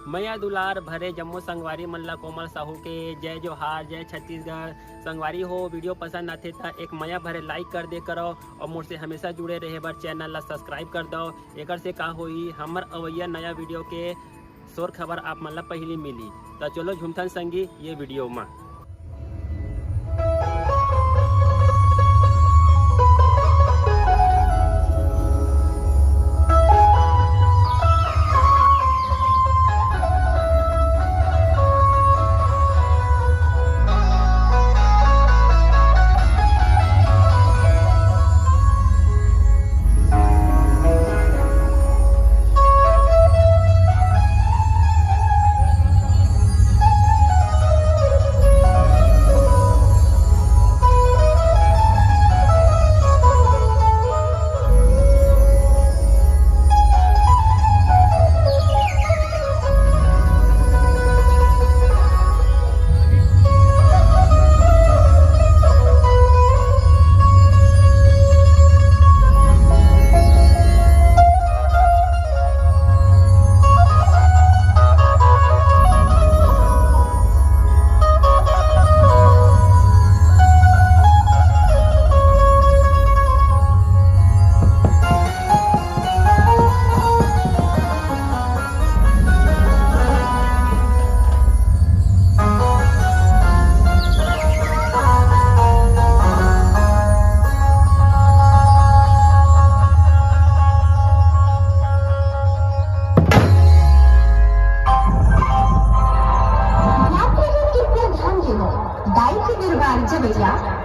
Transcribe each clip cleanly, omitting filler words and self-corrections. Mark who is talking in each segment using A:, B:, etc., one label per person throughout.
A: मैया दुलार भरे जम्मू संगवारी मल्ला कोमल साहू के जय जोहार, जय छत्तीसगढ़। संगवारी हो वीडियो पसंद आते था एक मैया भरे लाइक कर दे करो और मुझसे हमेशा जुड़े रहे बर चैनल ला सब्सक्राइब कर दो। एक से का होई हमर अवैया नया वीडियो के शोर खबर आप मन ला पहली मिली। तो चलो झुमथन संगी ये वीडियो में।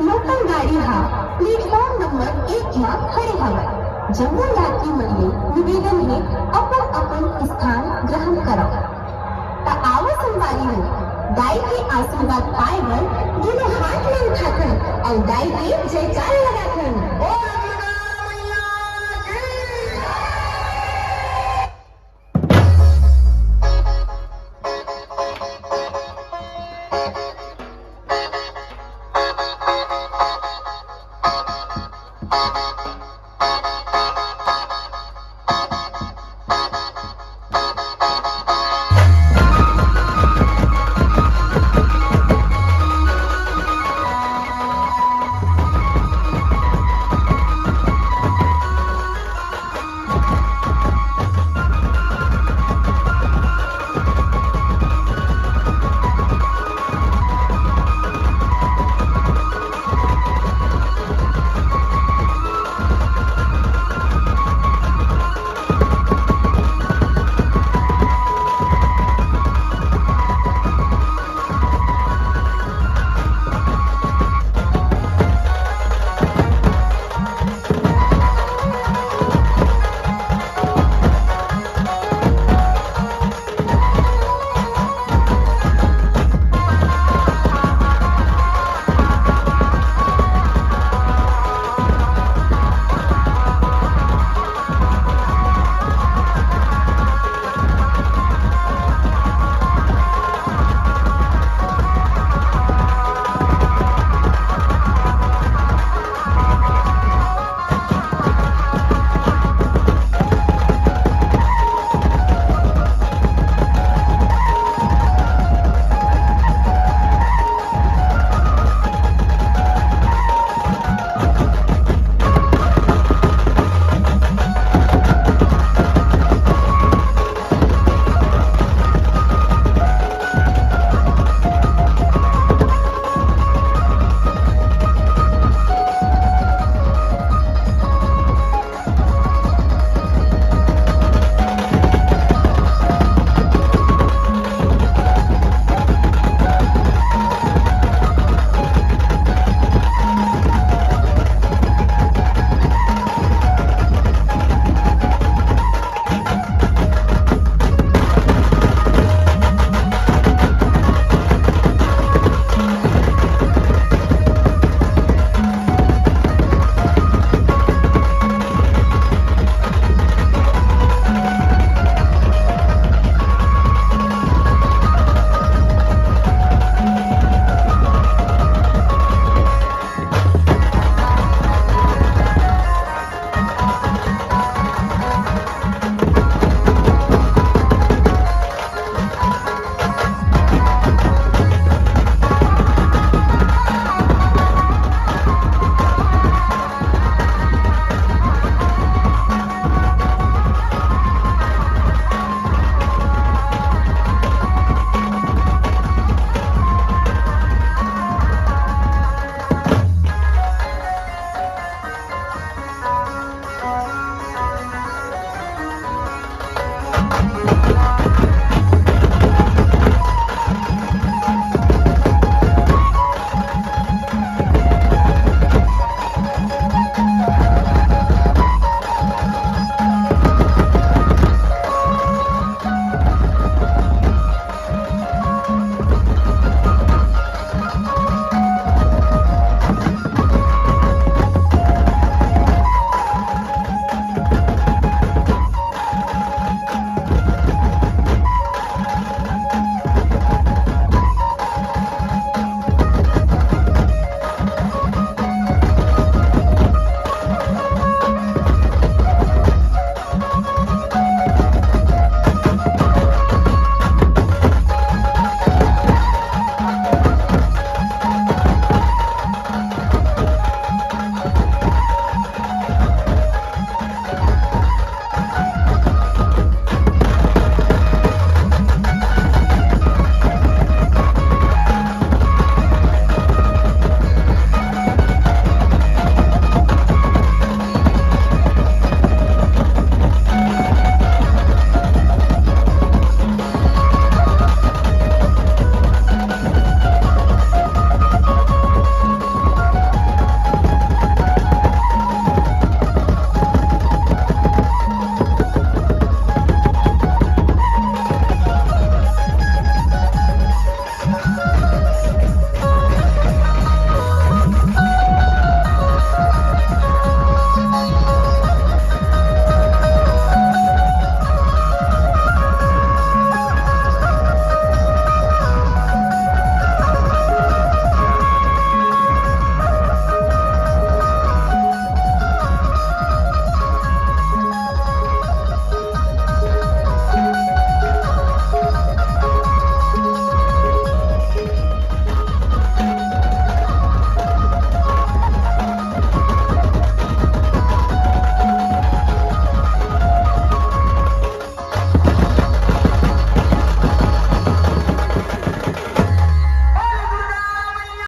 B: लोकल गाड़ी हा प्लेटफॉर्म नंबर 1 मा खड़े हवे। जम्मू यात्री मन ले निवेदन है अपन अपन स्थान ग्रहण करो। ता आओ संगवारी हो दाई के आशीर्वाद पाए बर दोनों हाथ में उठाकर और दाई के जयकार लगाकर।